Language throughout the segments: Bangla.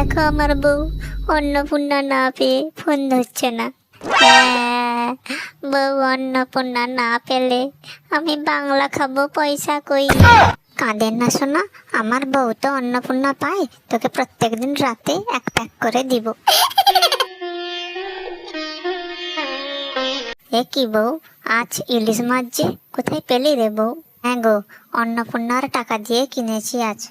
দেখো আমার বউ অন্নপূর্ণা না পেয়ে ফোন ধরছে না। হ্যাঁ, বউ অন্নপূর্ণা না পেলে আমি বাংলা খাবো, পয়সা কই? কাঁদেন না শোনা, আমার বউ তো অন্নপূর্ণা পায়, তোকে প্রত্যেকদিন রাতে এক প্যাক করে দিব। এ কি বউ, আজ ইলিশ মাছ যে কোথায় পেলি রে বউ? হ্যাঁ গো, অন্নপূর্ণার টাকা দিয়ে কিনেছি আজ।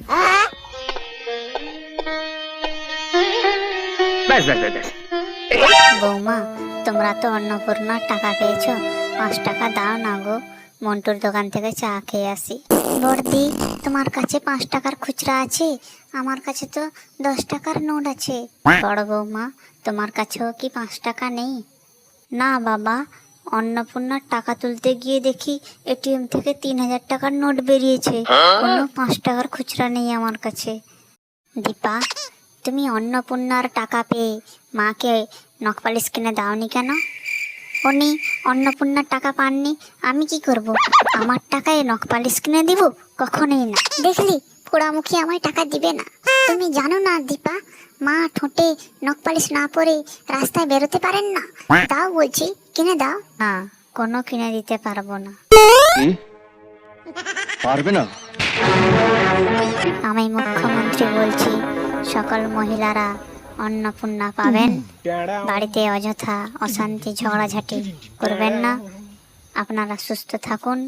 বৌমা, তোমরা তো অন্নপূর্ণার টাকা পেয়েছো, 5 টাকা দাও না গো, মন্টুর দোকান থেকে চা খেয়ে আসি। বর্দি, তোমার কাছে 5 টাকার খুচরা আছে? আমার কাছে তো 10 টাকার নোট আছে। বড় বৌমা, তোমার কাছেও কি 5 টাকা নেই? না বাবা, অন্নপূর্ণার টাকা তুলতে গিয়ে দেখি এটিএম থেকে 3000 টাকার নোট বেরিয়েছে, কোনো 5 টাকার খুচরা নেই আমার কাছে। দীপা, তুমি অন্নপূর্ণার টাকা পেয়ে মাকে নখপালিশ কিনে দাওনি কেন? উনি অন্নপূর্ণার টাকা পাননি, আমি কি করব? আমার টাকায় নখপালিশ কিনে দিব? কখনোই না। দেখলি, পোড়ামুখী আমায় টাকা দিবে না। তুমি জানো না দীপা, মা ঠোঁটে নখপালিশ না পরে রাস্তায় বেরোতে পারেন না। দাও বলছি, কিনে দাও। না, কোনো কিনে দিতে পারবো না। পারবে না? আমি মুখ্যমন্ত্রী বলছি, সকল মহিলারা অন্নপূর্ণা পাবেন। বাড়িতে অযথা অশান্তি ঝগড়াঝাটি করবেন না। আপনারা সুস্থ থাকুন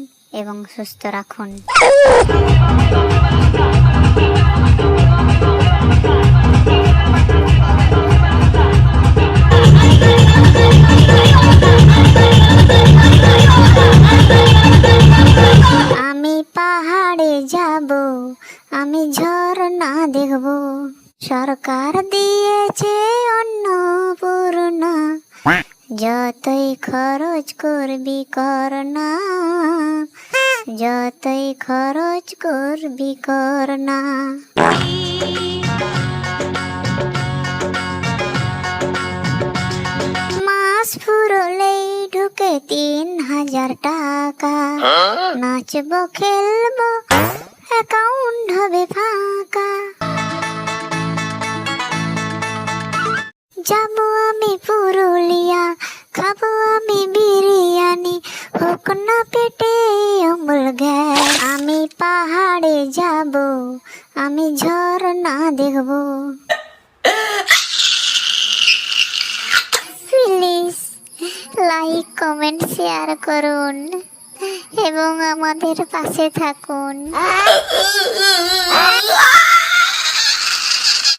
এবং সুস্থ রাখুন। আমি পাহাড়ে যাব, আমি ঝরনা দেখব, সরকার দিয়েছে অন্নপূর্ণা, যতই খরচ করবি কর না, যতই খরচ করবি কর না। মাস ফুরলেই ঢুকে 3000 টাকা, নাচবো খেলবো অ্যাকাউন্ট হবে ফাঁকা। যাবো আমি পুরুলিয়া, খাবো আমি বিরিয়ানি, হোক না পেটে অম্বল গ্যাস। আমি পাহাড়ে যাব, আমি ঝরনা দেখব। প্লিজ লাইক, কমেন্ট, শেয়ার করুন এবং আমাদের পাশে থাকুন।